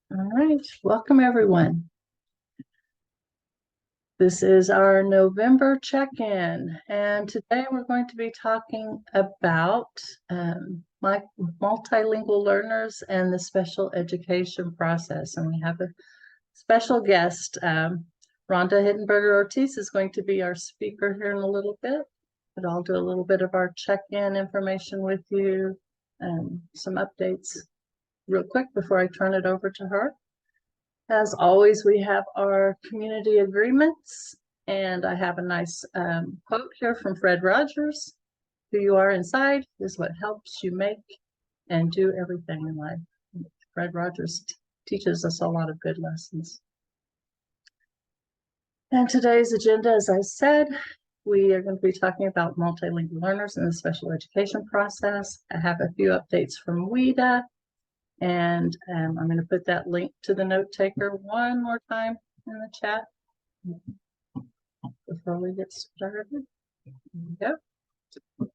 All right, welcome everyone. This is our November check-in, and today we're going to be talking about my multilingual learners and the special education process. And we have a special guest. Rhonda Hittenberger Ortiz is going to be our speaker here in a little bit, but I'll do a little bit of our check-in information with you and some updates real quick before I turn it over to her. As always, we have our community agreements, and I have a nice quote here from Fred Rogers. Who you are inside is what helps you make and do everything in life. Fred Rogers teaches us a lot of good lessons. And today's agenda, as I said, we are going to be talking about multilingual learners in the special education process. I have a few updates from WIDA. And I'm going to put that link to the note taker one more time in the chat before we get started. There we go.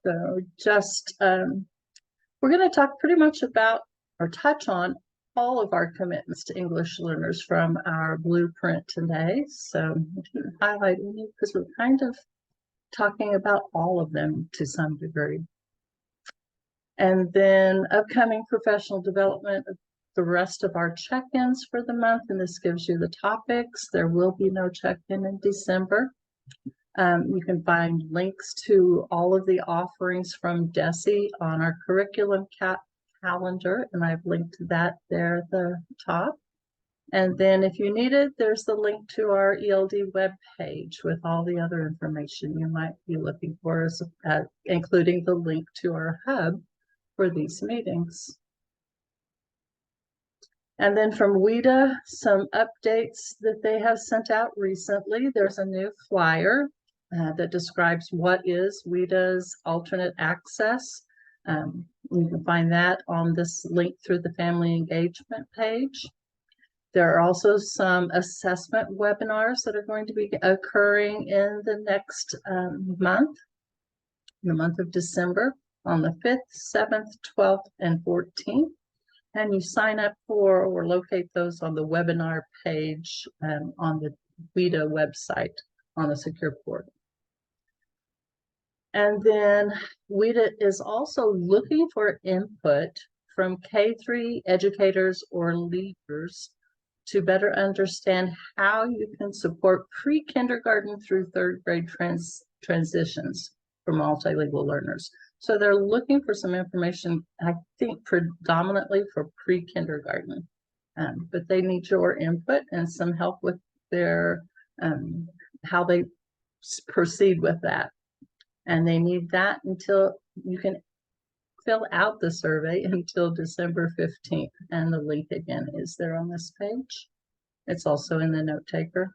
So just, we're going to talk pretty much about or touch on all of our commitments to English learners from our blueprint today. So I didn't highlight any because we're kind of talking about all of them to some degree. And then upcoming professional development, the rest of our check-ins for the month, and this gives you the topics. There will be no check-in in December. You can find links to all of the offerings from DESE on our curriculum calendar, and I've linked that there at the top. And then if you need it, there's the link to our ELD webpage with all the other information you might be looking for, including the link to our hub for these meetings. And then from WIDA, some updates that they have sent out recently. There's a new flyer that describes what is WIDA's alternate access. You can find that on this link through the family engagement page. There are also some assessment webinars that are going to be occurring in the next month, the month of December, on the 5th, 7th, 12th, and 14th. And you sign up for or locate those on the webinar page on the WIDA website on the secure portal. And then WIDA is also looking for input from K-3 educators or leaders to better understand how you can support pre-kindergarten through third grade transitions for multilingual learners. So they're looking for some information, I think predominantly for pre-kindergarten, but they need your input and some help with their, how they proceed with that. And they need that until you can fill out the survey until December 15th. And the link again is there on this page. It's also in the note taker.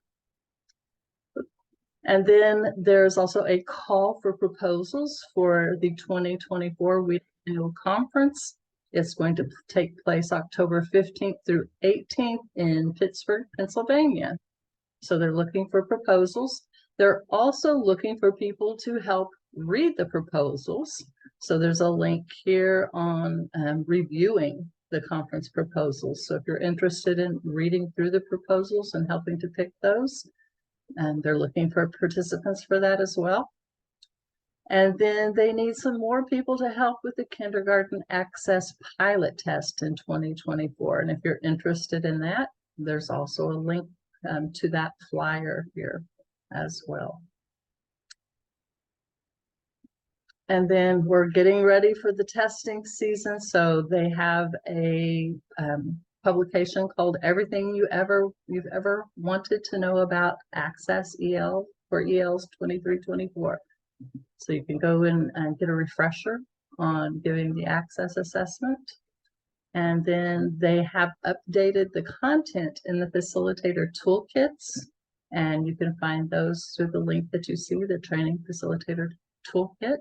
And then there's also a call for proposals for the 2024 WIDA Annual Conference. It's going to take place October 15th through 18th in Pittsburgh, Pennsylvania. So they're looking for proposals. They're also looking for people to help read the proposals. So there's a link here on reviewing the conference proposals. So if you're interested in reading through the proposals and helping to pick those, and they're looking for participants for that as well. And then they need some more people to help with the kindergarten access pilot test in 2024. And if you're interested in that, there's also a link to that flyer here as well. And then we're getting ready for the testing season. So they have a publication called Everything You've Ever Wanted to Know About Access EL for ELs 23-24. So you can go in and get a refresher on giving the access assessment. And then they have updated the content in the facilitator toolkits. And you can find those through the link that you see, the training facilitator toolkit.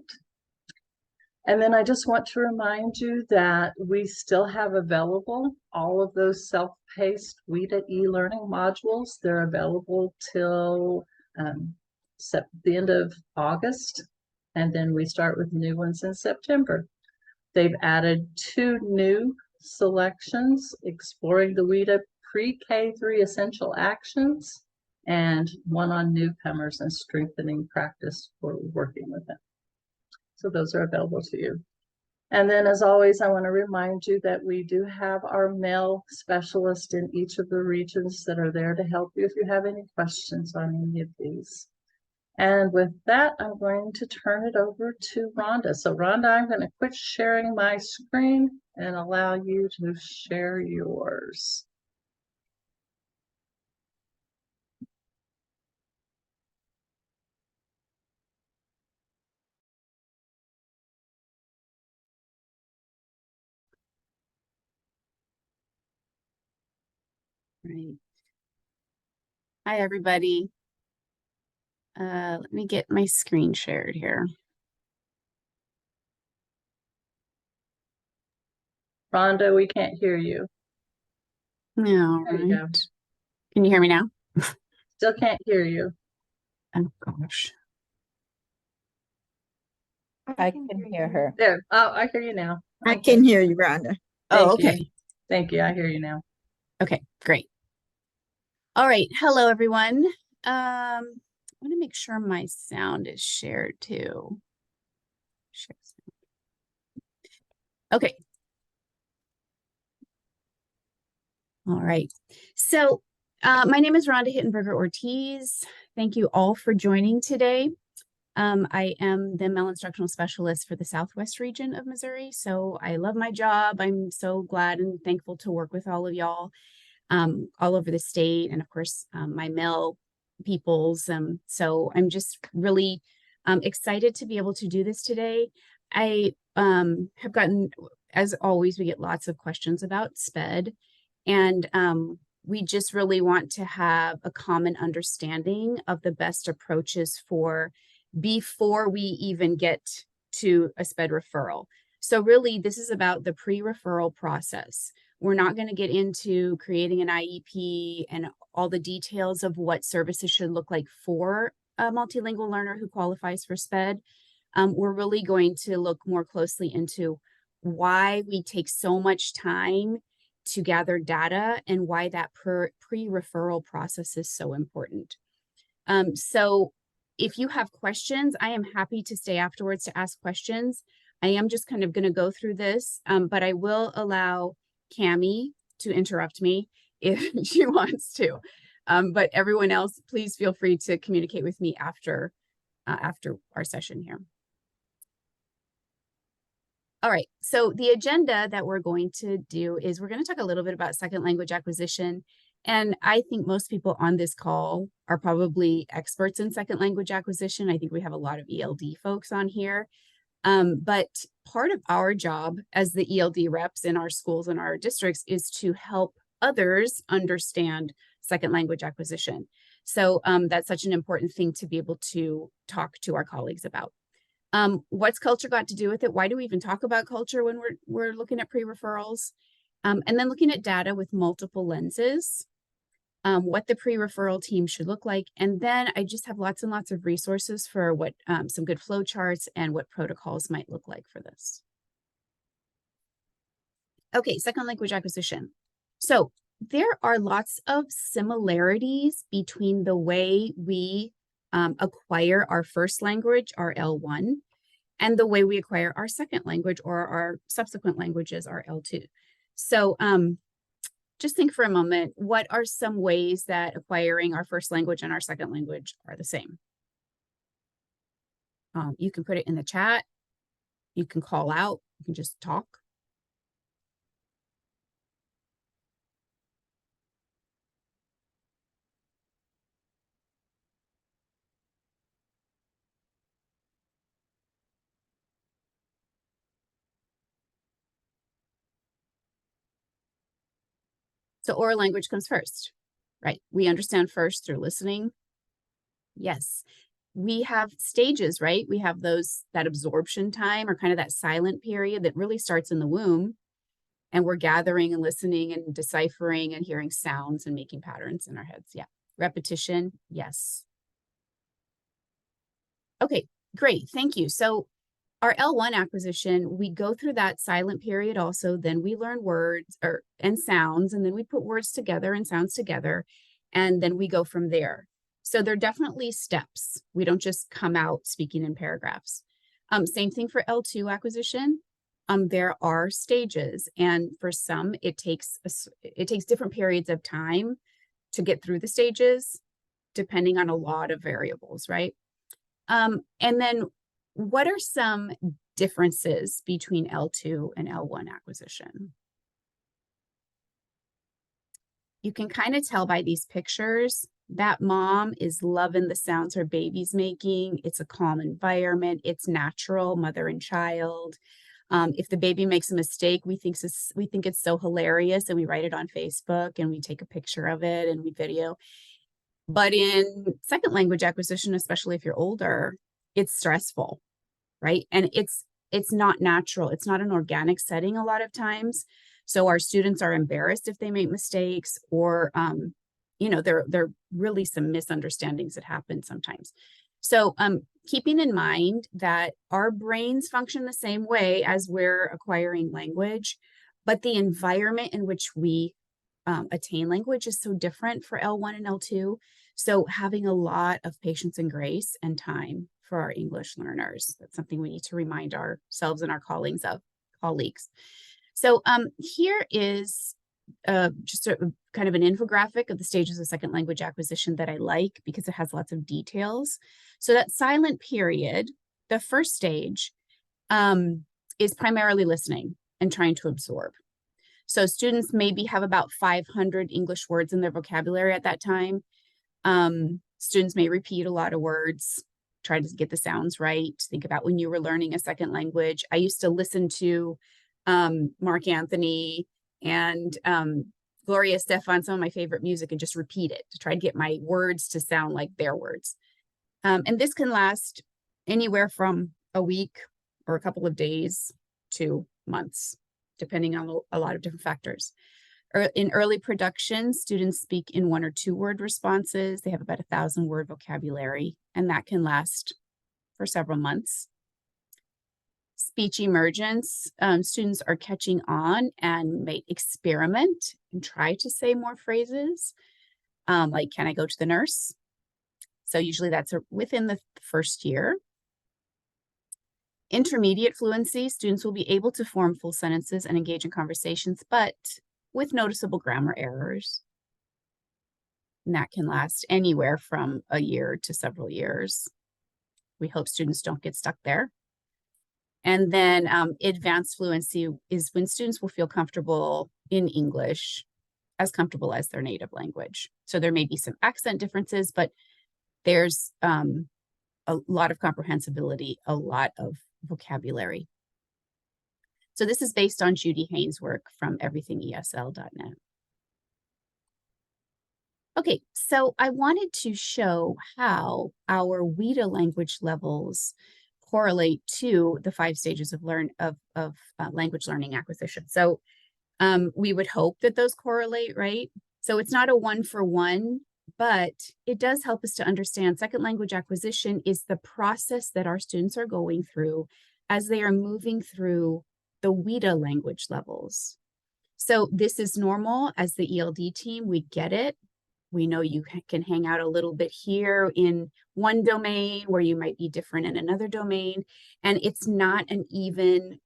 And then I just want to remind you that we still have available all of those self-paced WIDA e-learning modules. They're available till the end of August, and then we start with new ones in September. They've added 2 new selections, exploring the WIDA pre-K3 essential actions, and one on newcomers and strengthening practice for working with them. So those are available to you. And then, as always, I want to remind you that we do have our male specialist in each of the regions that are there to help you if you have any questions on any of these. And with that, I'm going to turn it over to Rhonda. So Rhonda, I'm going to quit sharing my screen and allow you to share yours. Right. Hi, everybody. Let me get my screen shared here. Rhonda, we can't hear you. All There you go. right. Can you hear me now? Still can't hear you. Oh, gosh. I can hear her. There. Oh, I hear you now. I Okay. can hear you, Rhonda. Oh, Thank you. okay. Thank you. I hear you now. Okay, great. All right. Hello, everyone. I want to make sure my sound is shared too. Share sound. Okay. All right. So my name is Rhonda Hittenberger Ortiz. Thank you all for joining today. I am the Male Instructional Specialist for the Southwest region of Missouri. So I love my job. I'm so glad and thankful to work with all of y'all all over the state, and of course, my male peoples. So I'm just really excited to be able to do this today. I have gotten, as always, we get lots of questions about SPED, and we just really want to have a common understanding of the best approaches for before we even get to a SPED referral. So really, this is about the pre-referral process. We're not going to get into creating an IEP and all the details of what services should look like for a multilingual learner who qualifies for SPED. We're really going to look more closely into why we take so much time to gather data and why that pre-referral process is so important. So if you have questions, I am happy to stay afterwards to ask questions. I am just kind of going to go through this, but I will allow Cami to interrupt me if she wants to. But everyone else, please feel free to communicate with me after our session here. All right, so the agenda that we're going to do is we're going to talk a little bit about second language acquisition. And I think most people on this call are probably experts in second language acquisition. I think we have a lot of ELD folks on here. But part of our job as the ELD reps in our schools and our districts is to help others understand second language acquisition. So that's such an important thing to be able to talk to our colleagues about. What's culture got to do with it? Why do we even talk about culture when we're looking at pre-referrals? And then looking at data with multiple lenses, what the pre-referral team should look like. And then I just have lots and lots of resources for what some good flow charts and what protocols might look like for this. Okay, second language acquisition. So there are lots of similarities between the way we acquire our first language, our L1, and the way we acquire our second language or our subsequent languages, our L2. So just think for a moment, what are some ways that acquiring our first language and our second language are the same? You can put it in the chat. You can call out. You can just talk. So oral language comes first, right? We understand first through listening. Yes. We have stages, right? We have that absorption time or kind of that silent period that really starts in the womb. And we're gathering and listening and deciphering and hearing sounds and making patterns in our heads. Yeah. Repetition. Yes. Okay, great. Thank you. So Our L1 acquisition, we go through that silent period also, then we learn words and sounds, and then we put words together and sounds together, and then we go from there. So they're definitely steps. We don't just come out speaking in paragraphs. Same thing for L2 acquisition. There are stages, and for some, it takes different periods of time to get through the stages, depending on a lot of variables, right? And then what are some differences between L2 and L1 acquisition? You can kind of tell by these pictures that mom is loving the sounds her baby's making. It's a calm environment. It's natural, mother and child. If the baby makes a mistake, we think it's so hilarious, and we write it on Facebook and we take a picture of it and we video. But in second language acquisition, especially if you're older, it's stressful, right? And it's not natural. It's not an organic setting a lot of times. So our students are embarrassed if they make mistakes, or there are really some misunderstandings that happen sometimes. So keeping in mind that our brains function the same way as we're acquiring language, but the environment in which we attain language is so different for L1 and L2. So having a lot of patience and grace and time for our English learners. That's something we need to remind ourselves and our colleagues of. So here is just a kind of an infographic of the stages of second language acquisition that I like because it has lots of details. So that silent period, the first stage, is primarily listening and trying to absorb. So students maybe have about 500 English words in their vocabulary at that time. Students may repeat a lot of words, try to get the sounds right. Think about when you were learning a second language. I used to listen to Mark Anthony and Gloria Estefan, some of my favorite music, and just repeat it to try to get my words to sound like their words. And this can last anywhere from a week or a couple of days to months, depending on a lot of different factors. In early production, students speak in 1 or 2 word responses. They have about 1,000 word vocabulary, and that can last for several months. Speech emergence, students are catching on and may experiment and try to say more phrases, like, can I go to the nurse? So usually that's within the first year. Intermediate fluency, students will be able to form full sentences and engage in conversations, but with noticeable grammar errors. And that can last anywhere from a year to several years. We hope students don't get stuck there. And then advanced fluency is when students will feel comfortable in English, as comfortable as their native language. So there may be some accent differences, but there's a lot of comprehensibility, a lot of vocabulary. So this is based on Judy Haynes' work from everythingesl.net. Okay, so I wanted to show how our WIDA language levels correlate to the 5 stages of language learning acquisition. So we would hope that those correlate, right? So it's not a 1-for-1, but it does help us to understand second language acquisition is the process that our students are going through as they are moving through the WIDA language levels. So this is normal as the ELD team, we get it. We know you can hang out a little bit here in one domain where you might be different in another domain. And it's not an even,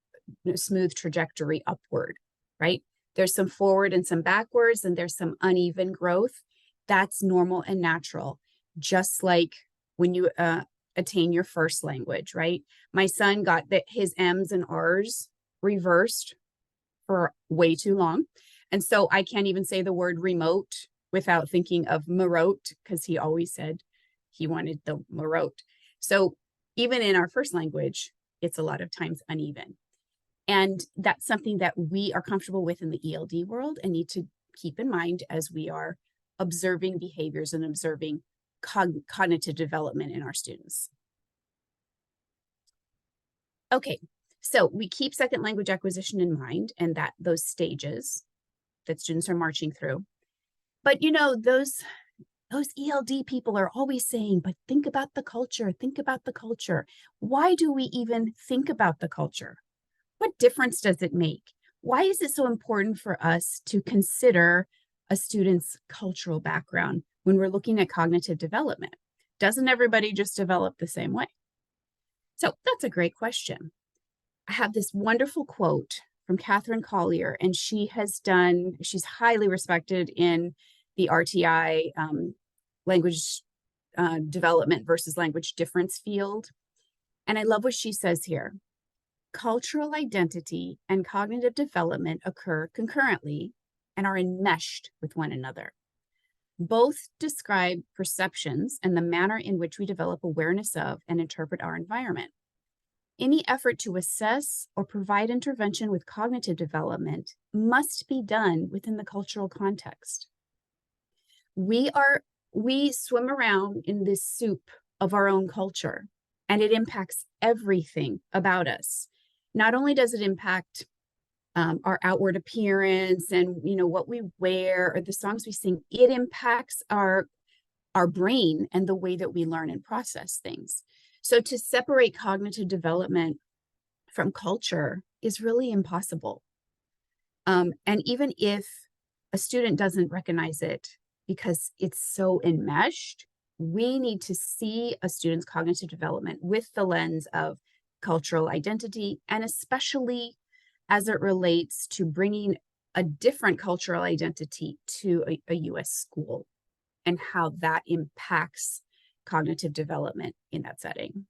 smooth trajectory upward, right? There's some forward and some backwards, and there's some uneven growth. That's normal and natural, just like when you attain your first language, right? My son got his M's and R's reversed for way too long. And so I can't even say the word remote without thinking of marote, because he always said he wanted the marote. So even in our first language, it's a lot of times uneven. And that's something that we are comfortable with in the ELD world and need to keep in mind as we are observing behaviors and observing cognitive development in our students. Okay, so we keep second language acquisition in mind and those stages that students are marching through. But those those ELD people are always saying, but think about the culture, think about the culture. Why do we even think about the culture? What difference does it make? Why is it so important for us to consider a student's cultural background when we're looking at cognitive development? Doesn't everybody just develop the same way? So that's a great question. I have this wonderful quote from Catherine Collier, and she's highly respected in the RTI language development versus language difference field. And I love what she says here. Cultural identity and cognitive development occur concurrently and are enmeshed with one another. Both describe perceptions and the manner in which we develop awareness of and interpret our environment. Any effort to assess or provide intervention with cognitive development must be done within the cultural context. We swim around in this soup of our own culture, and it impacts everything about us. Not only does it impact our outward appearance and what we wear or the songs we sing, it impacts our brain and the way that we learn and process things. So to separate cognitive development from culture is really impossible. And even if a student doesn't recognize it because it's so enmeshed, we need to see a student's cognitive development with the lens of cultural identity, and especially as it relates to bringing a different cultural identity to a US school and how that impacts cognitive development in that setting.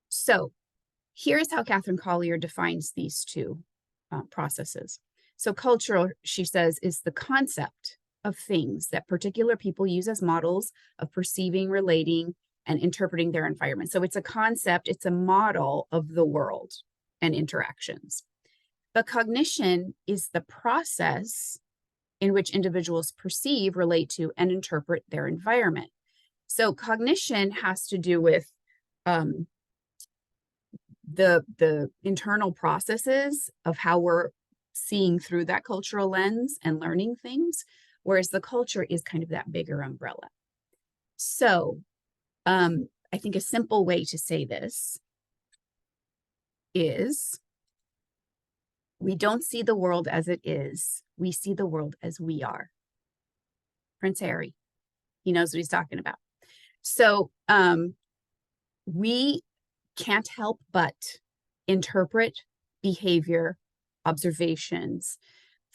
So here's how Catherine Collier defines these two processes. So cultural, she says, is the concept of things that particular people use as models of perceiving, relating, and interpreting their environment. So it's a concept, it's a model of the world and interactions. But cognition is the process in which individuals perceive, relate to, and interpret their environment. So cognition has to do with the internal processes of how we're seeing through that cultural lens and learning things, whereas the culture is kind of that bigger umbrella. So I think a simple way to say this is we don't see the world as it is. We see the world as we are. Prince Harry, he knows what he's talking about. So we can't help but interpret behavior, observations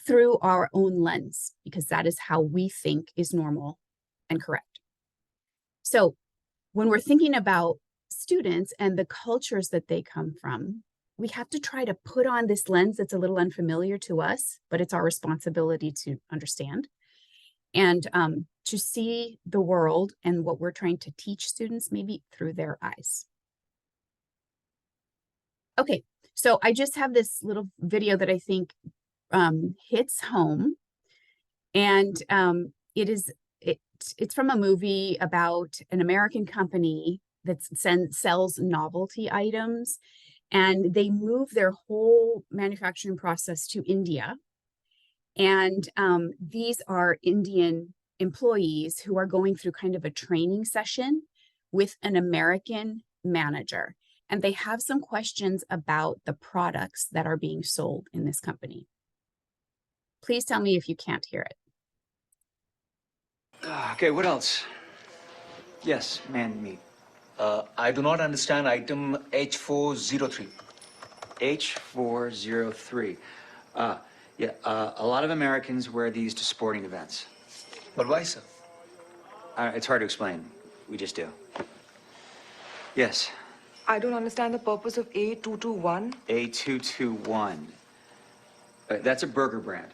through our own lens, because that is how we think is normal and correct. So when we're thinking about students and the cultures that they come from, we have to try to put on this lens that's a little unfamiliar to us, but it's our responsibility to understand and to see the world and what we're trying to teach students maybe through their eyes. Okay, so I just have this little video that I think hits home, and it's from a movie about an American company that sells novelty items, and they move their whole manufacturing process to India. And these are Indian employees who are going through kind of a training session with an American manager. And they have some questions about the products that are being sold in this company. Please tell me if you can't hear it. Okay, what else? Yes, man meat. I do not understand item H403. H403. Yeah, a lot of Americans wear these to sporting events. But why, sir? It's hard to explain. We just do. Yes. I don't understand the purpose of A221. A221. That's a burger brand.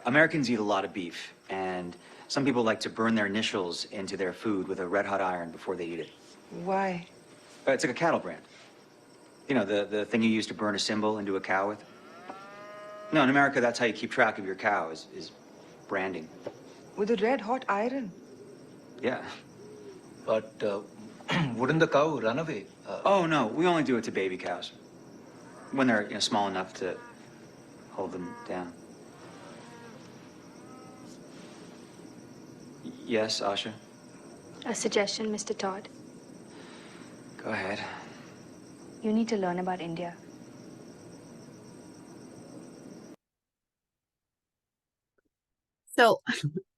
Americans eat a lot of beef, and some people like to burn their initials into their food with a red-hot iron before they eat it. Why? It's like a cattle brand. You know, the thing you use to burn a symbol into a cow with? No, in America, that's how you keep track of your cow, is branding. With a red-hot iron? Yeah. But wouldn't the cow run away? Oh, no, we only do it to baby cows. When they're small enough to hold them down. Yes, Asha? A suggestion, Mr. Todd. Go ahead. You need to learn about India. So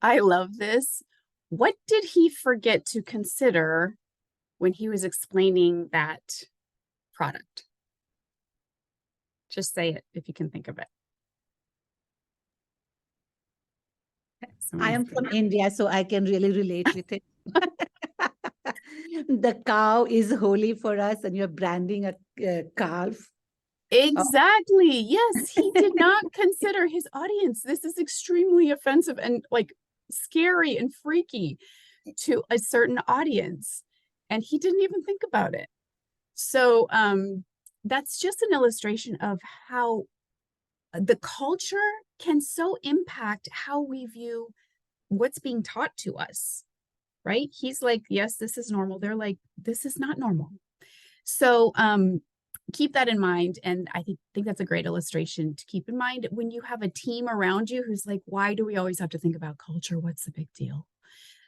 I love this. What did he forget to consider when he was explaining that product? Just say it if you can think of it. I am from India, so I can really relate with it. The cow is holy for us, and you're branding a calf. Exactly. Yes, he did not consider his audience. This is extremely offensive and like scary and freaky to a certain audience. And he didn't even think about it. So that's just an illustration of how the culture can so impact how we view what's being taught to us, right? He's like, yes, this is normal. They're like, this is not normal. So keep that in mind. And I think that's a great illustration to keep in mind when you have a team around you who's like, why do we always have to think about culture? What's the big deal?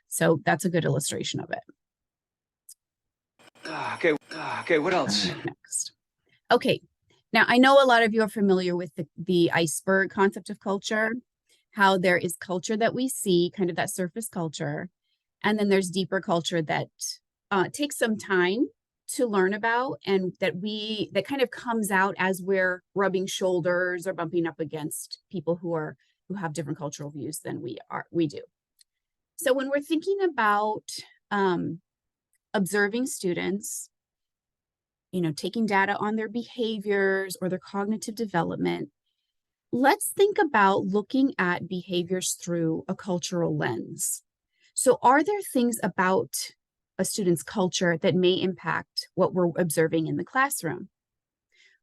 So that's a good illustration of it. Okay, what else? Next. Okay, now I know a lot of you are familiar with the iceberg concept of culture, how there is culture that we see, kind of that surface culture, and then there's deeper culture that takes some time to learn about, and that kind of comes out as we're rubbing shoulders or bumping up against people who have different cultural views than we do. So when we're thinking about observing students, taking data on their behaviors or their cognitive development, let's think about looking at behaviors through a cultural lens. So are there things about a student's culture that may impact what we're observing in the classroom?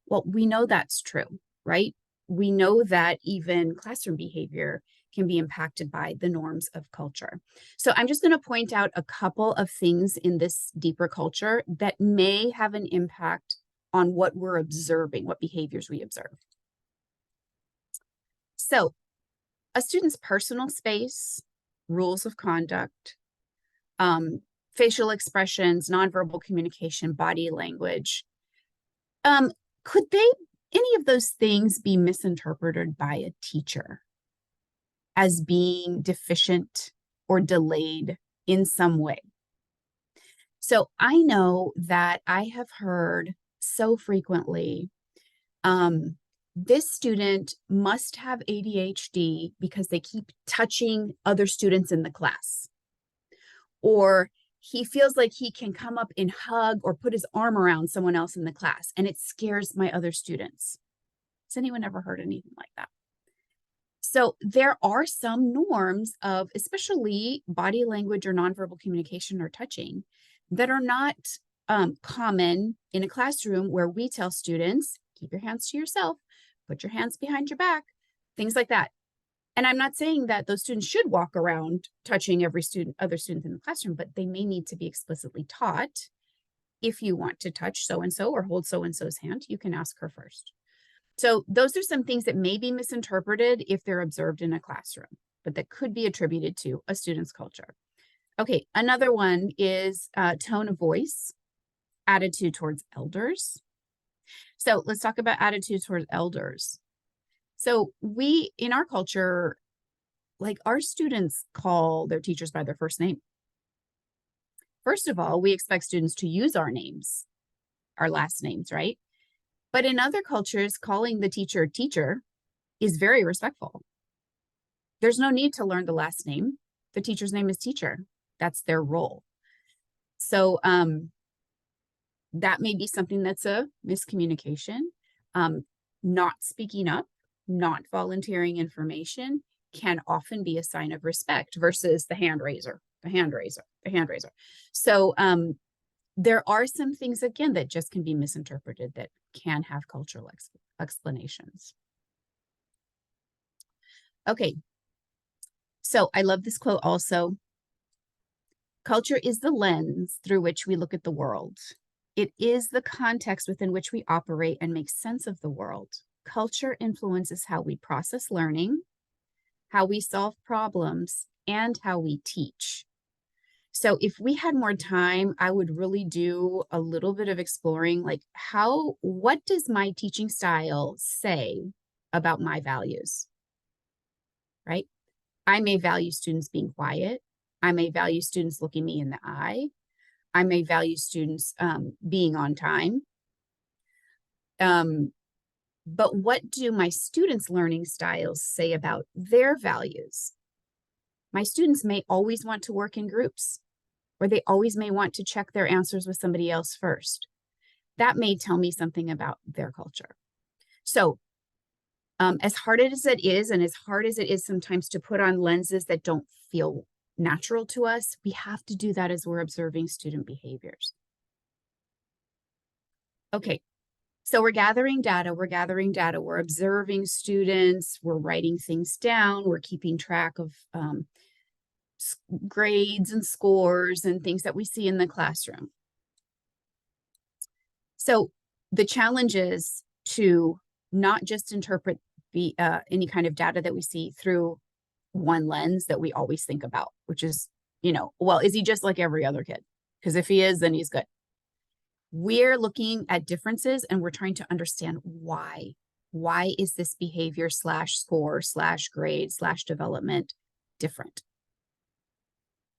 Well, we know that's true, right? We know that even classroom behavior can be impacted by the norms of culture. So I'm just going to point out a couple of things in this deeper culture that may have an impact on what we're observing, what behaviors we observe. So a student's personal space, rules of conduct, facial expressions, nonverbal communication, body language, could any of those things be misinterpreted by a teacher as being deficient or delayed in some way? So I know that I have heard so frequently, this student must have ADHD because they keep touching other students in the class. Or he feels like he can come up and hug or put his arm around someone else in the class, and it scares my other students. Has anyone ever heard anything like that? So there are some norms of especially body language or nonverbal communication or touching that are not common in a classroom where we tell students, keep your hands to yourself, put your hands behind your back, things like that. And I'm not saying that those students should walk around touching every other student in the classroom, but they may need to be explicitly taught. If you want to touch so-and-so or hold so-and-so's hand, you can ask her first. So those are some things that may be misinterpreted if they're observed in a classroom, but that could be attributed to a student's culture. Okay, another one is tone of voice, attitude towards elders. So let's talk about attitude towards elders. So in our culture, like our students call their teachers by their first name. First of all, we expect students to use our names, our last names, right? But in other cultures, calling the teacher teacher is very respectful. There's no need to learn the last name. The teacher's name is teacher. That's their role. So that may be something that's a miscommunication. Not speaking up, not volunteering information can often be a sign of respect versus the hand raiser, the hand raiser, the hand raiser. So there are some things, again, that just can be misinterpreted that can have cultural explanations. Okay, so I love this quote also. Culture is the lens through which we look at the world. It is the context within which we operate and make sense of the world. Culture influences how we process learning, how we solve problems, and how we teach. So if we had more time, I would really do a little bit of exploring, like what does my teaching style say about my values, right? I may value students being quiet. I may value students looking me in the eye. I may value students being on time. But what do my students' learning styles say about their values? My students may always want to work in groups, or they always may want to check their answers with somebody else first. That may tell me something about their culture. So as hard as it is, and as hard as it is sometimes to put on lenses that don't feel natural to us, we have to do that as we're observing student behaviors. Okay, so we're gathering data, we're observing students, we're writing things down, we're keeping track of grades and scores and things that we see in the classroom. So the challenge is to not just interpret any kind of data that we see through one lens that we always think about, which is, well, is he just like every other kid? Because if he is, then he's good. We're looking at differences and we're trying to understand why. Why is this behavior / score / grade / development different?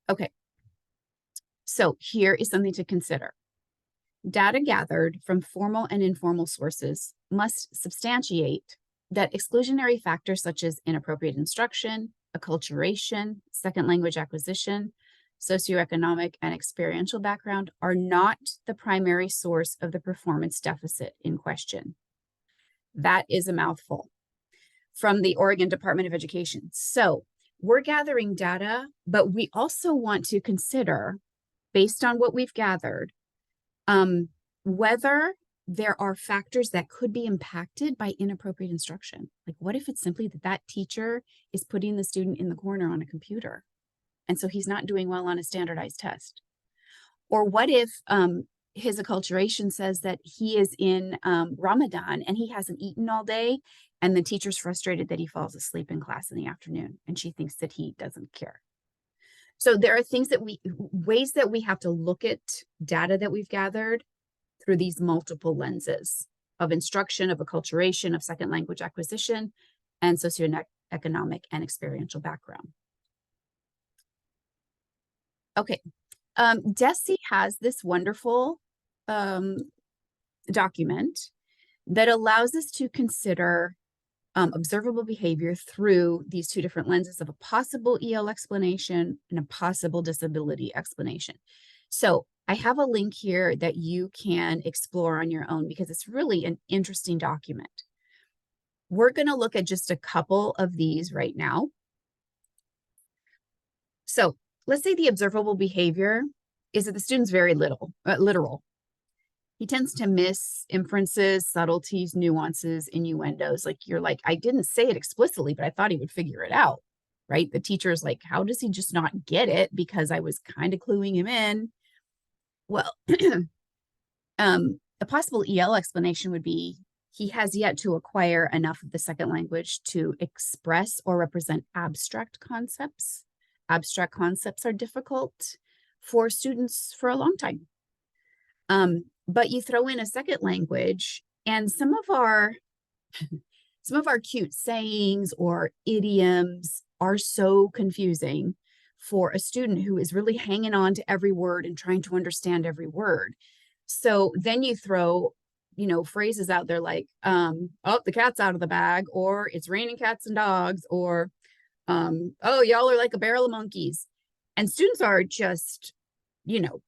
Okay, so here is something to consider. Data gathered from formal and informal sources must substantiate that exclusionary factors such as inappropriate instruction, acculturation, second language acquisition, socioeconomic and experiential background are not the primary source of the performance deficit in question. That is a mouthful from the Oregon Department of Education. So we're gathering data, but we also want to consider, based on what we've gathered, whether there are factors that could be impacted by inappropriate instruction. Like, what if it's simply that teacher is putting the student in the corner on a computer, and so he's not doing well on a standardized test? Or what if his acculturation says that he is in Ramadan and he hasn't eaten all day, and the teacher's frustrated that he falls asleep in class in the afternoon, and she thinks that he doesn't care. So there are ways that we have to look at data that we've gathered through these multiple lenses of instruction, of acculturation, of second language acquisition, and socioeconomic and experiential background. Okay, DESE has this wonderful document that allows us to consider observable behavior through these two different lenses of a possible EL explanation and a possible disability explanation. So I have a link here that you can explore on your own because it's really an interesting document. We're going to look at just a couple of these right now. So let's say the observable behavior is that the student's very literal. He tends to miss inferences, subtleties, nuances, innuendos. Like, you're like, I didn't say it explicitly, but I thought he would figure it out, right? The teacher's like, how does he just not get it? Because I was kind of cluing him in. Well, a possible EL explanation would be he has yet to acquire enough of the second language to express or represent abstract concepts. Abstract concepts are difficult for students for a long time. But you throw in a second language, and some of our cute sayings or idioms are so confusing for a student who is really hanging on to every word and trying to understand every word. So then you throw, phrases out there like, oh, the cat's out of the bag, or it's raining cats and dogs, or, oh, y'all are like a barrel of monkeys. And students are just,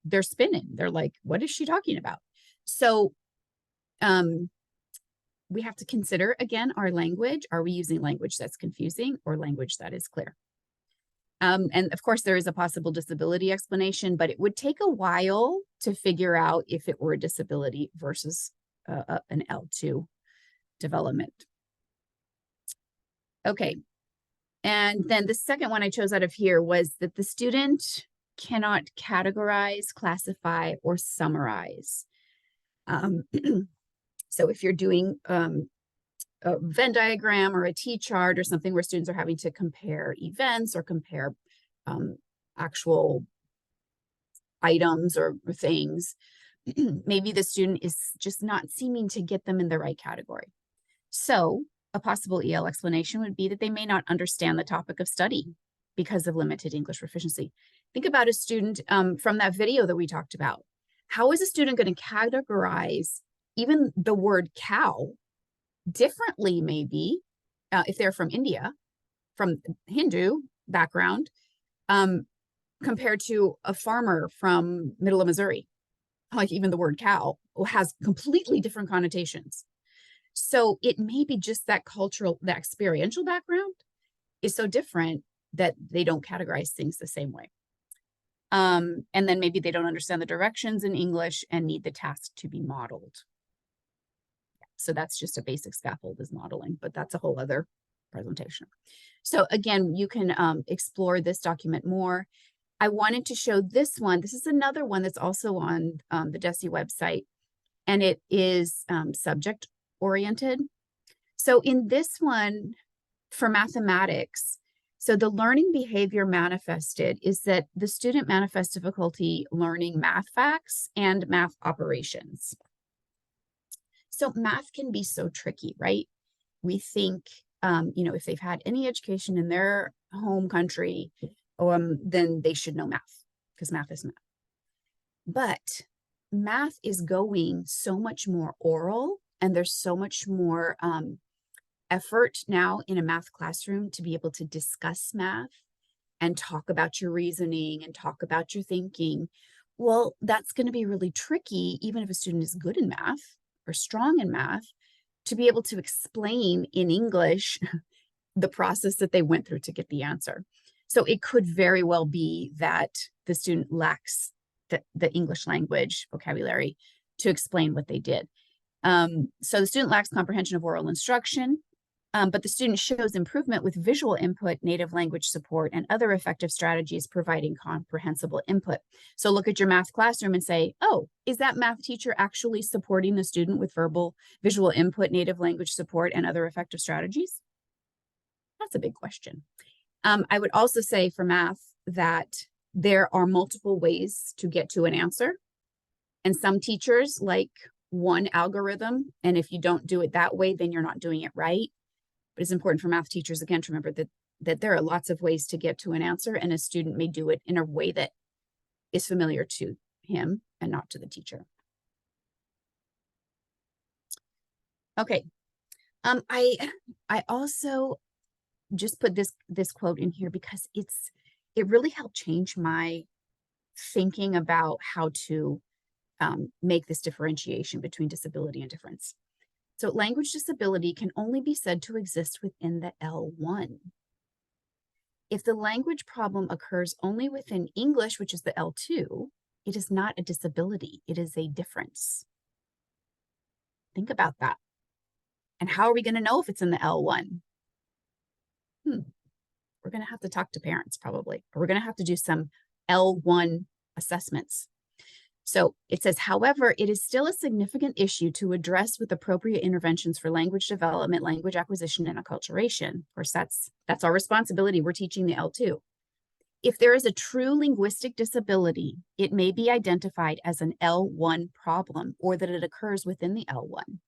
they're spinning. They're like, what is she talking about? So we have to consider, again, our language. Are we using language that's confusing or language that is clear? And of course, there is a possible disability explanation, but it would take a while to figure out if it were a disability versus an L2 development. Okay. And then the second one I chose out of here was that the student cannot categorize, classify, or summarize. So if you're doing a Venn diagram or a T-chart or something where students are having to compare events or compare actual items or things, maybe the student is just not seeming to get them in the right category. So a possible EL explanation would be that they may not understand the topic of study because of limited English proficiency. Think about a student from that video that we talked about. How is a student going to categorize even the word cow differently, maybe, if they're from India, from Hindu background, compared to a farmer from middle of Missouri? Like even the word cow has completely different connotations. So it may be just that cultural, that experiential background is so different that they don't categorize things the same way. And then maybe they don't understand the directions in English and need the task to be modeled. So that's just a basic scaffold is modeling, but that's a whole other presentation. So again, you can explore this document more. I wanted to show this one. This is another one that's also on the DESE website, and it is subject oriented. So in this one for mathematics, so the learning behavior manifested is that the student manifests difficulty learning math facts and math operations. So math can be so tricky, right? We think, you know, if they've had any education in their home country, then they should know math because math is math. But math is going so much more oral, and there's so much more effort now in a math classroom to be able to discuss math and talk about your reasoning and talk about your thinking. Well, that's going to be really tricky, even if a student is good in math or strong in math, to be able to explain in English the process that they went through to get the answer. So it could very well be that the student lacks the English language vocabulary to explain what they did. So the student lacks comprehension of oral instruction, but the student shows improvement with visual input, native language support, and other effective strategies providing comprehensible input. So look at your math classroom and say, oh, is that math teacher actually supporting the student with visual input, native language support, and other effective strategies? That's a big question. I would also say for math that there are multiple ways to get to an answer. And some teachers like one algorithm, and if you don't do it that way, then you're not doing it right. But it's important for math teachers, again, to remember that there are lots of ways to get to an answer, and a student may do it in a way that is familiar to him and not to the teacher. Okay. I also just put this quote in here because it really helped change my thinking about how to make this differentiation between disability and difference. So language disability can only be said to exist within the L1. If the language problem occurs only within English, which is the L2, it is not a disability, it is a difference. Think about that. And how are we going to know if it's in the L1? We're going to have to talk to parents probably, or we're going to have to do some L1 assessments. So it says, however, it is still a significant issue to address with appropriate interventions for language development, language acquisition, and acculturation. Of course, that's our responsibility. We're teaching the L2. If there is a true linguistic disability, it may be identified as an L1 problem or that it occurs within the L1.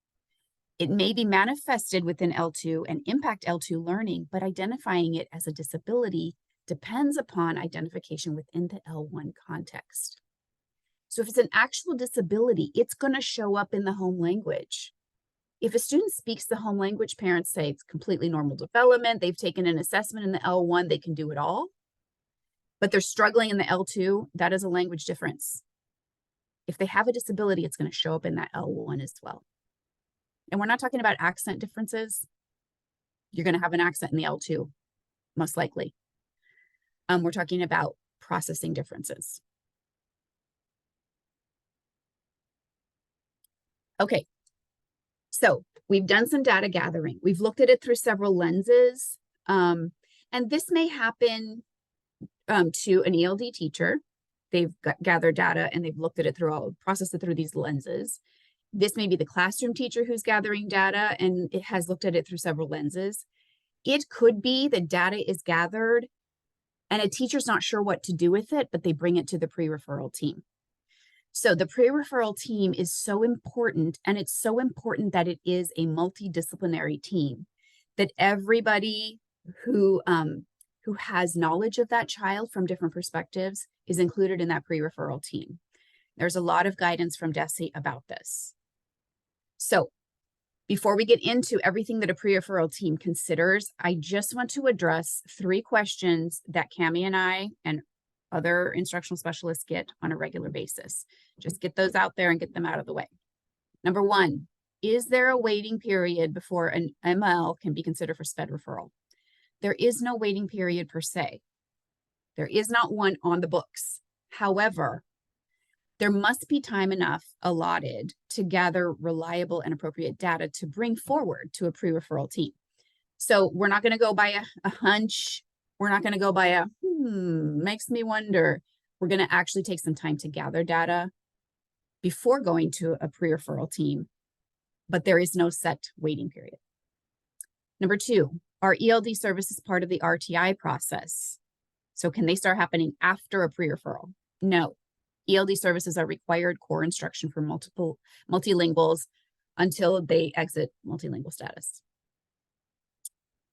It may be manifested within L2 and impact L2 learning, but identifying it as a disability depends upon identification within the L1 context. So if it's an actual disability, it's going to show up in the home language. If a student speaks the home language, parents say it's completely normal development. They've taken an assessment in the L1, they can do it all. But they're struggling in the L2, that is a language difference. If they have a disability, it's going to show up in that L1 as well. And we're not talking about accent differences. You're going to have an accent in the L2, most likely. We're talking about processing differences. Okay, so we've done some data gathering. We've looked at it through several lenses. And this may happen to an ELD teacher. They've gathered data and they've looked at it through processed it through these lenses. This may be the classroom teacher who's gathering data and it has looked at it through several lenses. It could be that data is gathered and a teacher's not sure what to do with it, but they bring it to the pre-referral team. So the pre-referral team is so important, and it's so important that it is a multidisciplinary team, that everybody who has knowledge of that child from different perspectives is included in that pre-referral team. There's a lot of guidance from DESE about this. So before we get into everything that a pre-referral team considers, I just want to address 3 questions that Cammie and I and other instructional specialists get on a regular basis. Just get those out there and get them out of the way. Number 1, is there a waiting period before an ML can be considered for SPED referral? There is no waiting period per se. There is not one on the books. However, there must be time enough allotted to gather reliable and appropriate data to bring forward to a pre-referral team. So we're not going to go by a hunch. We're not going to go by a, makes me wonder. We're going to actually take some time to gather data before going to a pre-referral team, but there is no set waiting period. Number 2, are ELD services part of the RTI process? So can they start happening after a pre-referral? No. ELD services are required core instruction for multilinguals until they exit multilingual status.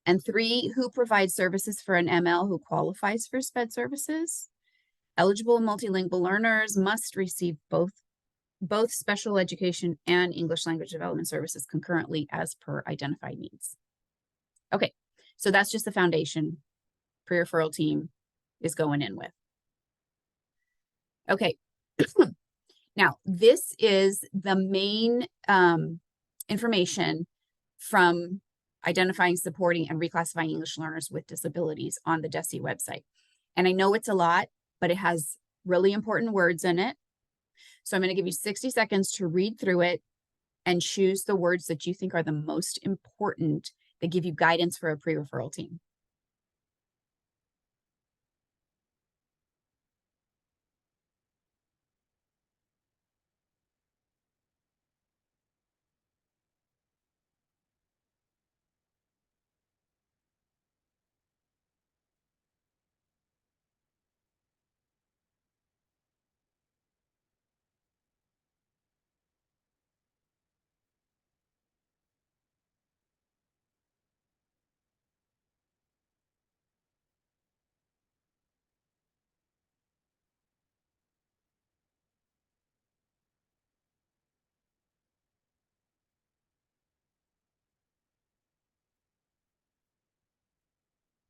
And 3, who provides services for an ML who qualifies for SPED services? Eligible multilingual learners must receive both special education and English language development services concurrently as per identified needs. Okay, so that's just the foundation pre-referral team is going in with. Okay, now this is the main information from identifying, supporting, and reclassifying English learners with disabilities on the DESE website. And I know it's a lot, but it has really important words in it. So I'm going to give you 60 seconds to read through it and choose the words that you think are the most important that give you guidance for a pre-referral team.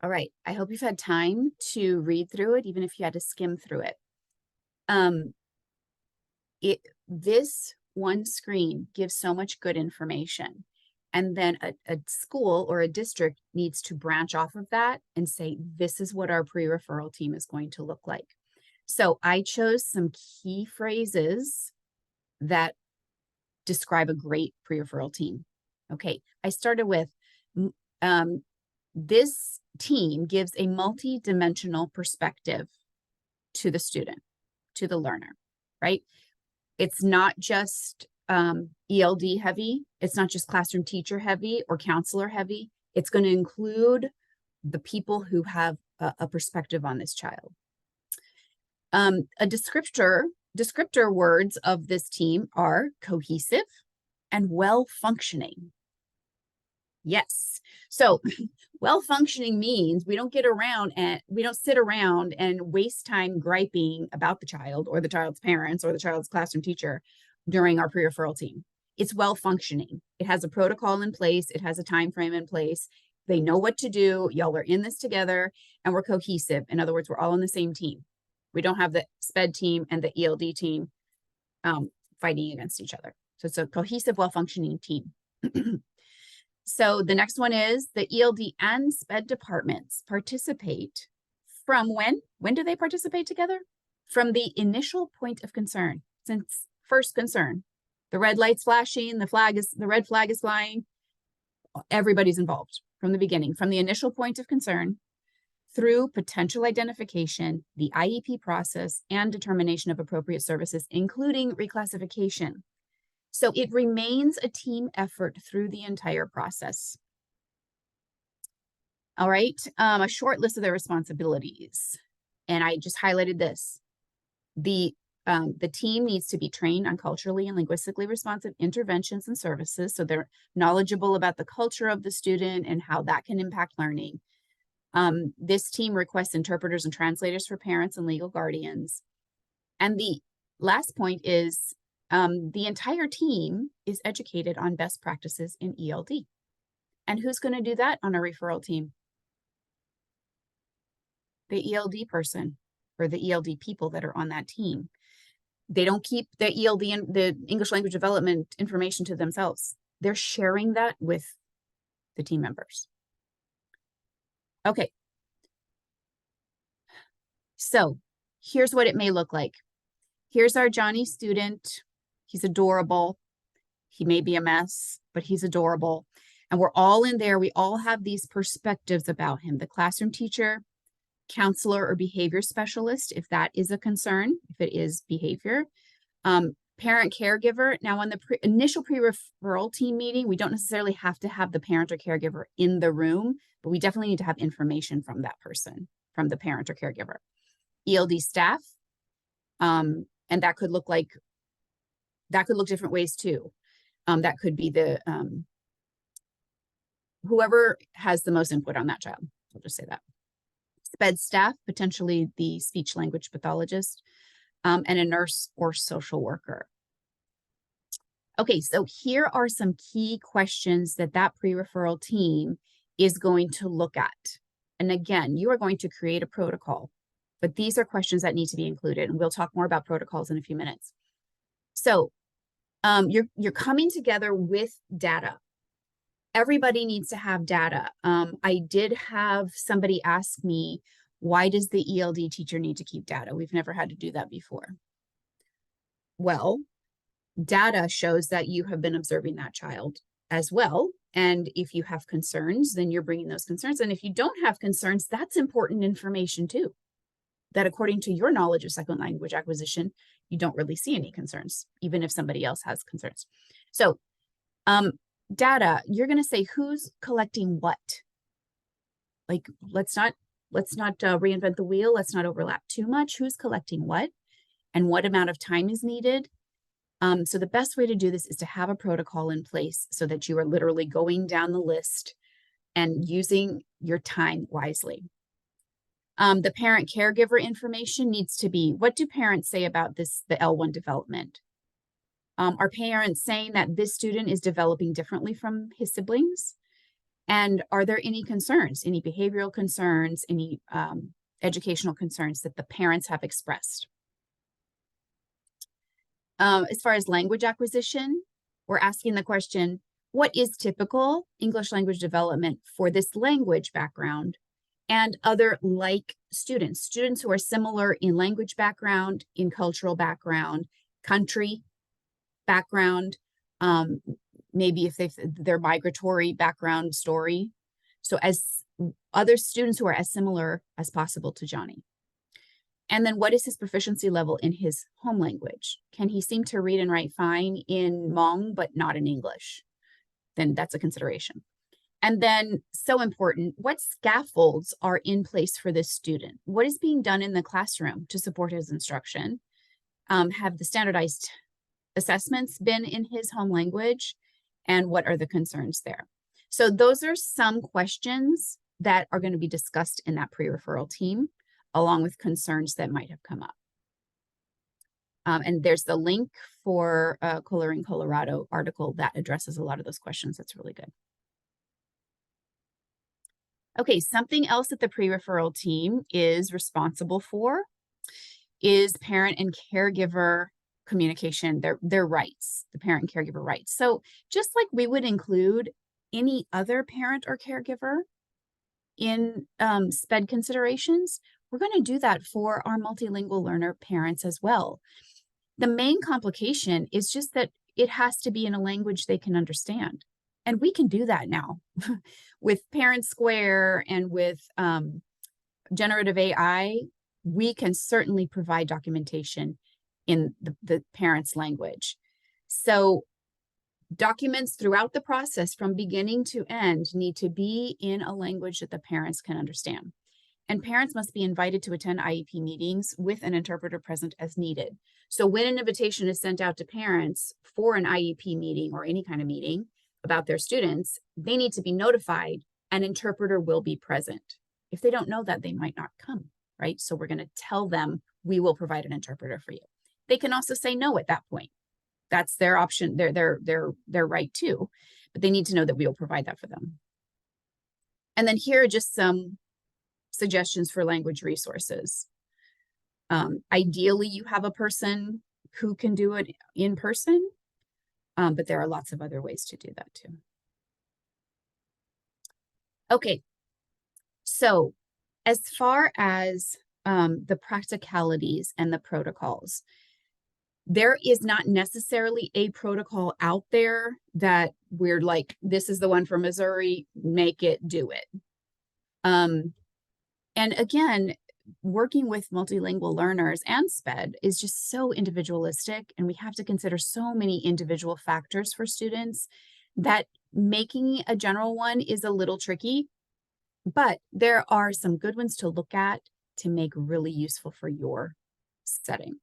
All right, I hope you've had time to read through it, even if you had to skim through it. This one screen gives so much good information. And then a school or a district needs to branch off of that and say, this is what our pre-referral team is going to look like. So I chose some key phrases that describe a great pre-referral team. Okay, I started with, this team gives a multi-dimensional perspective to the student, to the learner, right? It's not just ELD heavy. It's not just classroom teacher heavy or counselor heavy. It's going to include the people who have a perspective on this child. A descriptor words of this team are cohesive and well-functioning. Yes. So well-functioning means we don't sit around and waste time griping about the child or the child's parents or the child's classroom teacher during our pre-referral team. It's well-functioning. It has a protocol in place. It has a time frame in place. They know what to do. Y'all are in this together, and we're cohesive. In other words, we're all on the same team. We don't have the SPED team and the ELD team fighting against each other. So it's a cohesive, well-functioning team. So the next one is the ELD and SPED departments participate from when? When do they participate together? From the initial point of concern, since first concern. The red light's flashing, the red flag is flying. Everybody's involved from the beginning, from the initial point of concern through potential identification, the IEP process, and determination of appropriate services, including reclassification. So it remains a team effort through the entire process. All right, a short list of their responsibilities. And I just highlighted this. The team needs to be trained on culturally and linguistically responsive interventions and services. So they're knowledgeable about the culture of the student and how that can impact learning. This team requests interpreters and translators for parents and legal guardians. And the last point is the entire team is educated on best practices in ELD. And who's going to do that on a referral team? The ELD person or the ELD people that are on that team. They don't keep the ELD and the English language development information to themselves. They're sharing that with the team members. Okay. So here's what it may look like. Here's our Johnny student. He's adorable. He may be a mess, but he's adorable. And we're all in there. We all have these perspectives about him. The classroom teacher, counselor or behavior specialist, if that is a concern, if it is behavior, parent caregiver. Now on the initial pre-referral team meeting, we don't necessarily have to have the parent or caregiver in the room, but we definitely need to have information from that person, from the parent or caregiver. ELD staff, and that could look different ways too. That could be the whoever has the most input on that child. I'll just say that. SPED staff, potentially the speech language pathologist, and a nurse or social worker. Okay, so here are some key questions that pre-referral team is going to look at. And again, you are going to create a protocol, but these are questions that need to be included. And we'll talk more about protocols in a few minutes. So you're coming together with data. Everybody needs to have data. I did have somebody ask me, why does the ELD teacher need to keep data? We've never had to do that before. Well, data shows that you have been observing that child as well. And if you have concerns, then you're bringing those concerns. And if you don't have concerns, that's important information too. That according to your knowledge of second language acquisition, you don't really see any concerns, even if somebody else has concerns. So, data, you're going to say who's collecting what. Like, let's not reinvent the wheel. Let's not overlap too much. Who's collecting what and what amount of time is needed. So the best way to do this is to have a protocol in place so that you are literally going down the list and using your time wisely. The parent caregiver information needs to be, what do parents say about the L1 development? Are parents saying that this student is developing differently from his siblings? And are there any concerns, any behavioral concerns, any educational concerns that the parents have expressed? As far as language acquisition, we're asking the question, what is typical English language development for this language background and other like students who are similar in language background, in cultural background, country background, maybe if their migratory background story. So as other students who are as similar as possible to Johnny. And then what is his proficiency level in his home language? Can he seem to read and write fine in Hmong, but not in English? Then that's a consideration. And then, so important, what scaffolds are in place for this student? What is being done in the classroom to support his instruction? Have the standardized assessments been in his home language? And what are the concerns there? So those are some questions that are going to be discussed in that pre-referral team, along with concerns that might have come up. And there's the link for a Coloring Colorado article that addresses a lot of those questions. That's really good. Okay, something else that the pre-referral team is responsible for is parent and caregiver communication, their rights, the parent and caregiver rights. So just like we would include any other parent or caregiver in SPED considerations, we're going to do that for our multilingual learner parents as well. The main complication is just that it has to be in a language they can understand. And we can do that now with Parent Square and with generative AI. We can certainly provide documentation in the parent's language. So Documents throughout the process from beginning to end need to be in a language that the parents can understand. And parents must be invited to attend IEP meetings with an interpreter present as needed. So when an invitation is sent out to parents for an IEP meeting or any kind of meeting about their students, they need to be notified. An interpreter will be present. If they don't know that, they might not come, right? So we're going to tell them we will provide an interpreter for you. They can also say no at that point. That's their option, their right too, but they need to know that we will provide that for them. And then here are just some suggestions for language resources. Ideally, you have a person who can do it in person, but there are lots of other ways to do that too. Okay, so as far as the practicalities and the protocols, there is not necessarily a protocol out there that we're like, this is the one for Missouri, make it, do it. And again, working with multilingual learners and SPED is just so individualistic, and we have to consider so many individual factors for students that making a general one is a little tricky, but there are some good ones to look at to make really useful for your setting.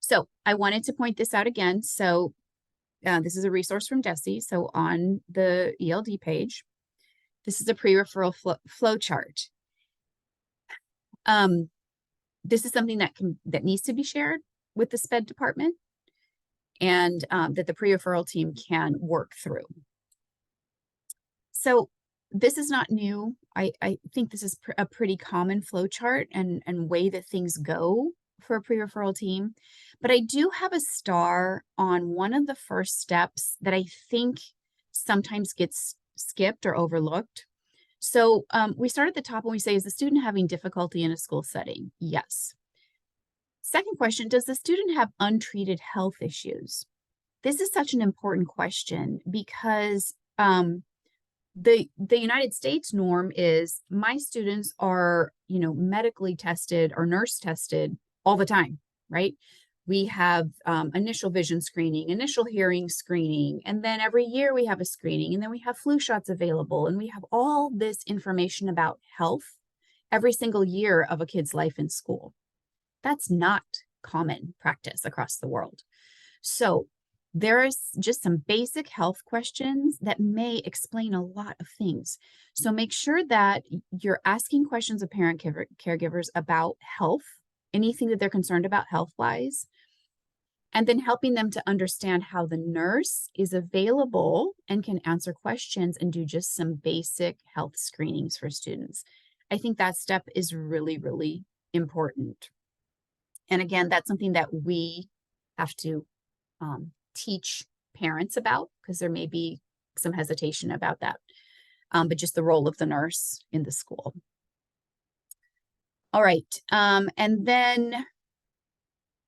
So I wanted to point this out again. So this is a resource from DESE. So on the ELD page, this is a pre-referral flow chart. This is something that needs to be shared with the SPED department and that the pre-referral team can work through. So this is not new. I think this is a pretty common flow chart and way that things go for a pre-referral team. But I do have a star on one of the first steps that I think sometimes gets skipped or overlooked. So we start at the top and we say, is the student having difficulty in a school setting? Yes. Second question, does the student have untreated health issues? This is such an important question because the United States norm is my students are, medically tested or nurse tested all the time, right? We have initial vision screening, initial hearing screening, and then every year we have a screening, and then we have flu shots available, and we have all this information about health every single year of a kid's life in school. That's not common practice across the world. So there is just some basic health questions that may explain a lot of things. So make sure that you're asking questions of parent caregivers about health, anything that they're concerned about health-wise, and then helping them to understand how the nurse is available and can answer questions and do just some basic health screenings for students. I think that step is really, really important. And again, that's something that we have to teach parents about because there may be some hesitation about that, but just the role of the nurse in the school. All right, and then,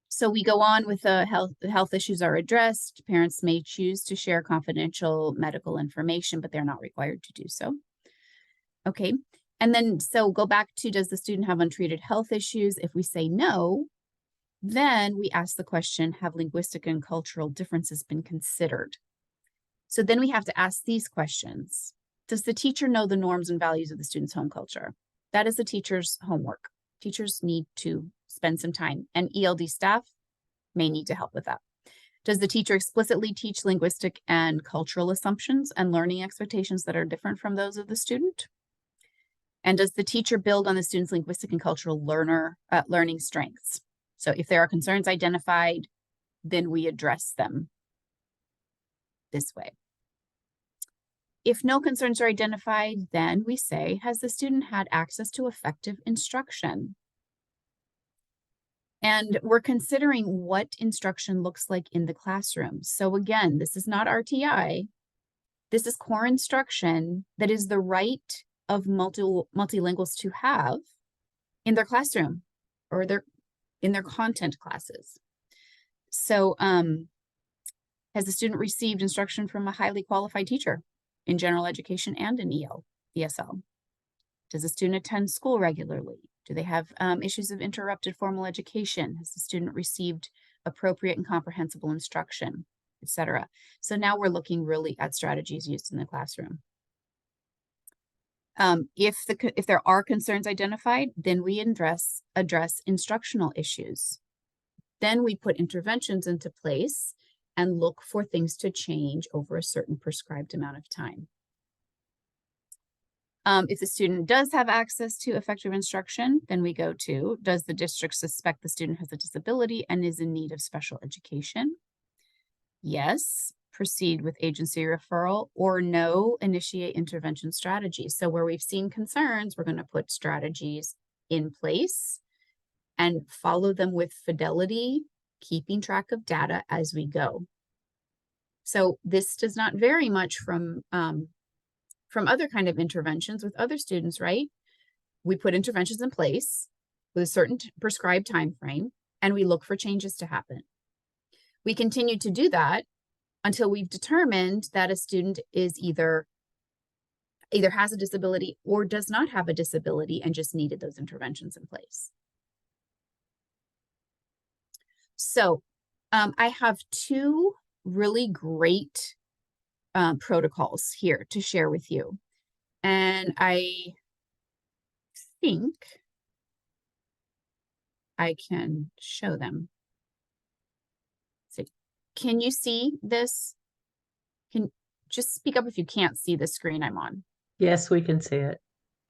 so we go on with the health issues are addressed. Parents may choose to share confidential medical information, but they're not required to do so. Okay, and then, so go back to, does the student have untreated health issues? If we say no, then we ask the question, have linguistic and cultural differences been considered? So then we have to ask these questions. Does the teacher know the norms and values of the student's home culture? That is the teacher's homework. Teachers need to spend some time, and ELD staff may need to help with that. Does the teacher explicitly teach linguistic and cultural assumptions and learning expectations that are different from those of the student? And does the teacher build on the student's linguistic and cultural learning strengths? So if there are concerns identified, then we address them this way. If no concerns are identified, then we say, has the student had access to effective instruction? And we're considering what instruction looks like in the classroom. So again, this is not RTI. This is core instruction that is the right of multilinguals to have in their classroom or in their content classes. So has the student received instruction from a highly qualified teacher in general education and in ESL? Does the student attend school regularly? Do they have issues of interrupted formal education? Has the student received appropriate and comprehensible instruction? etc. So now we're looking really at strategies used in the classroom. If there are concerns identified, then we address instructional issues. Then we put interventions into place and look for things to change over a certain prescribed amount of time. If the student does have access to effective instruction, then we go to, does the district suspect the student has a disability and is in need of special education? Yes, proceed with agency referral, or no, initiate intervention strategies. So where we've seen concerns, we're going to put strategies in place and follow them with fidelity, keeping track of data as we go. So this does not vary much from other kind of interventions with other students, right? We put interventions in place with a certain prescribed time frame, and we look for changes to happen. We continue to do that until we've determined that a student is either has a disability or does not have a disability and just needed those interventions in place. So I have two really great protocols here to share with you. And I think I can show them. So can you see this? Can just speak up if you can't see the screen I'm on. Yes, we can see it.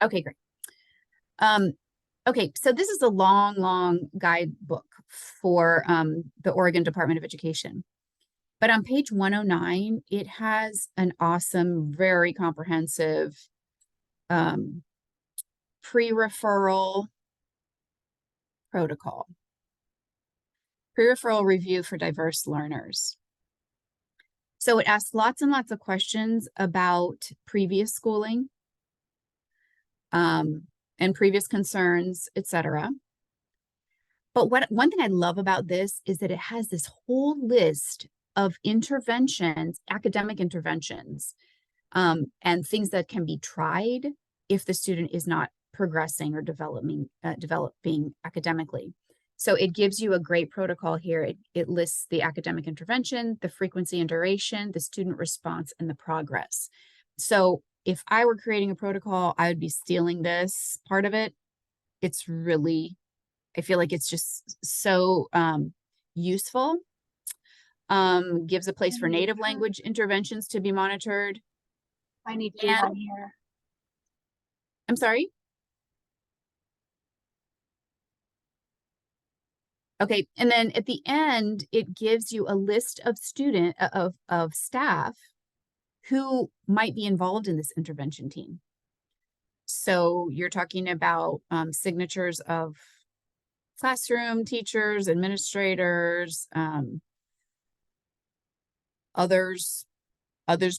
Okay, great. Okay, so this is a long guidebook for the Oregon Department of Education. But on page 109, it has an awesome, very comprehensive pre-referral protocol. Pre-referral review for diverse learners. So it asks lots and lots of questions about previous schooling and previous concerns, etc. But one thing I love about this is that it has this whole list of interventions, academic interventions, and things that can be tried if the student is not progressing or developing academically. So it gives you a great protocol here. It lists the academic intervention, the frequency and duration, the student response, and the progress. So if I were creating a protocol, I would be stealing this part of it. It's really, I feel like it's just so useful. Gives a place for native language interventions to be monitored. I need to do one here. I'm sorry? Okay, and then at the end, it gives you a list of staff who might be involved in this intervention team. So you're talking about signatures of classroom teachers, administrators, others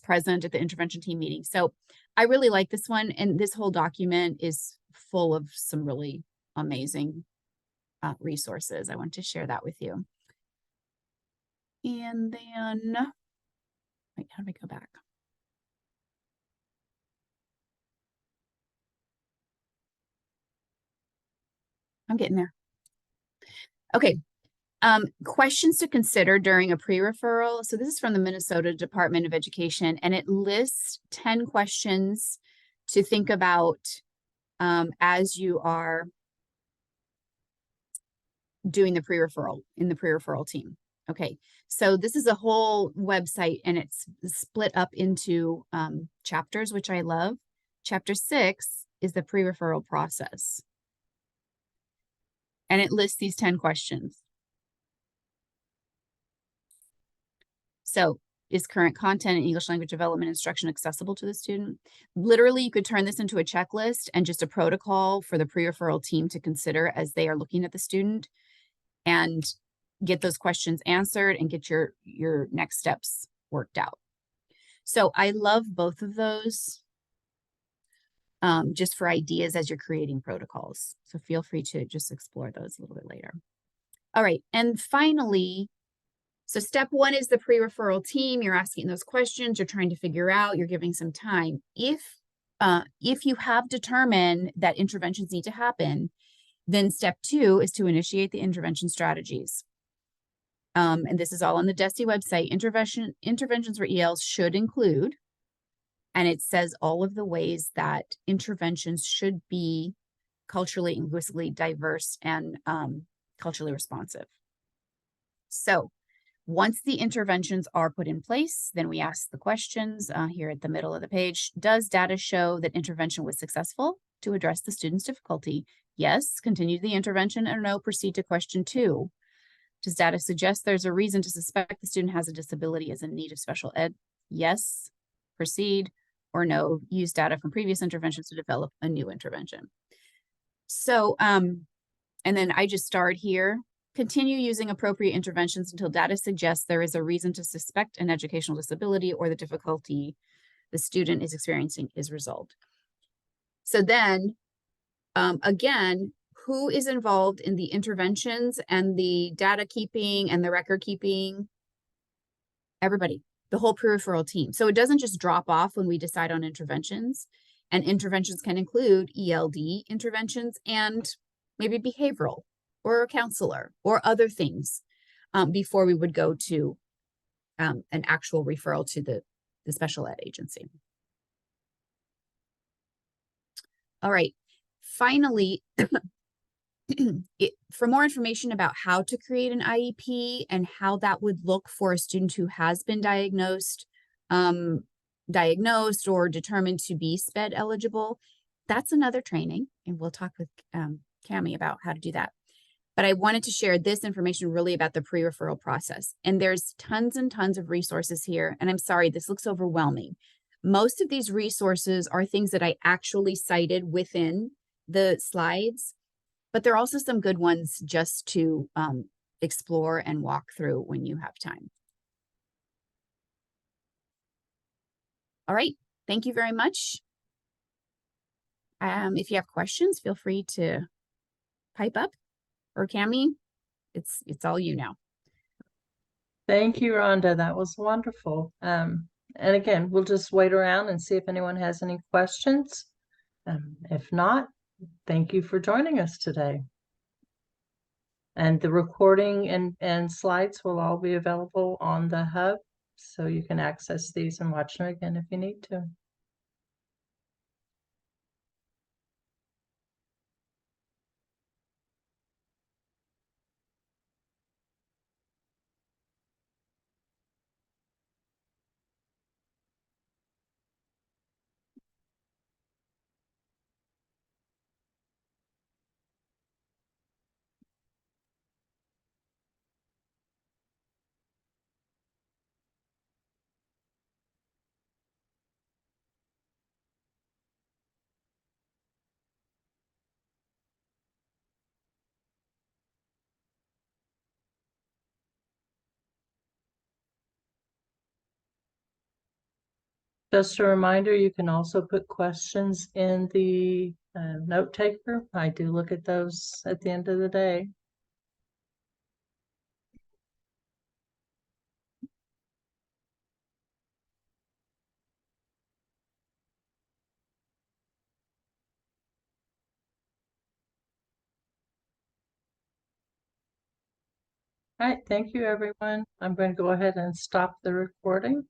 present at the intervention team meeting. So I really like this one, and this whole document is full of some really amazing resources. I want to share that with you. And then, wait, how do I go back? I'm getting there. Okay. Questions to consider during a pre-referral. So this is from the Minnesota Department of Education, and it lists 10 questions to think about as you are doing the pre-referral in the pre-referral team. Okay, so this is a whole website, and it's split up into chapters, which I love. Chapter 6 is the pre-referral process. And it lists these 10 questions. So, is current content and English language development instruction accessible to the student? Literally, you could turn this into a checklist and just a protocol for the pre-referral team to consider as they are looking at the student, and get those questions answered and get your next steps worked out. So I love both of those just for ideas as you're creating protocols. So feel free to just explore those a little bit later. All right, and finally, so step 1 is the pre-referral team. You're asking those questions, you're trying to figure out, you're giving some time. If you have determined that interventions need to happen, then step 2 is to initiate the intervention strategies. And this is all on the DESE website. Interventions for ELs should include, and it says all of the ways that interventions should be culturally, linguistically diverse and culturally responsive. So once the interventions are put in place, then we ask the questions here at the middle of the page. Does data show that intervention was successful to address the student's difficulty? Yes, continue the intervention, or no, proceed to question 2. Does data suggest there's a reason to suspect the student has a disability as in need of special ed? Yes, proceed, or no, use data from previous interventions to develop a new intervention. So, and then I just start here. Continue using appropriate interventions until data suggests there is a reason to suspect an educational disability or the difficulty the student is experiencing is resolved. So then, again, who is involved in the interventions and the data keeping and the record keeping? Everybody, the whole pre-referral team. So it doesn't just drop off when we decide on interventions, and interventions can include ELD interventions and maybe behavioral or a counselor or other things before we would go to an actual referral to the special ed agency. All right, finally, for more information about how to create an IEP and how that would look for a student who has been diagnosed or determined to be SPED eligible, that's another training, and we'll talk with Cami about how to do that. But I wanted to share this information really about the pre-referral process. And there's tons and tons of resources here. And I'm sorry, this looks overwhelming. Most of these resources are things that I actually cited within the slides, but there are also some good ones just to explore and walk through when you have time. All right, thank you very much. If you have questions, feel free to pipe up. Or Cami, it's all you now. Thank you, Rhonda. That was wonderful. And again, we'll just wait around and see if anyone has any questions. If not, thank you for joining us today. And the recording and slides will all be available on the hub, so you can access these and watch them again if you need to. Just a reminder, you can also put questions in the note taker. I do look at those at the end of the day. All right, thank you, everyone. I'm going to go ahead and stop the recording.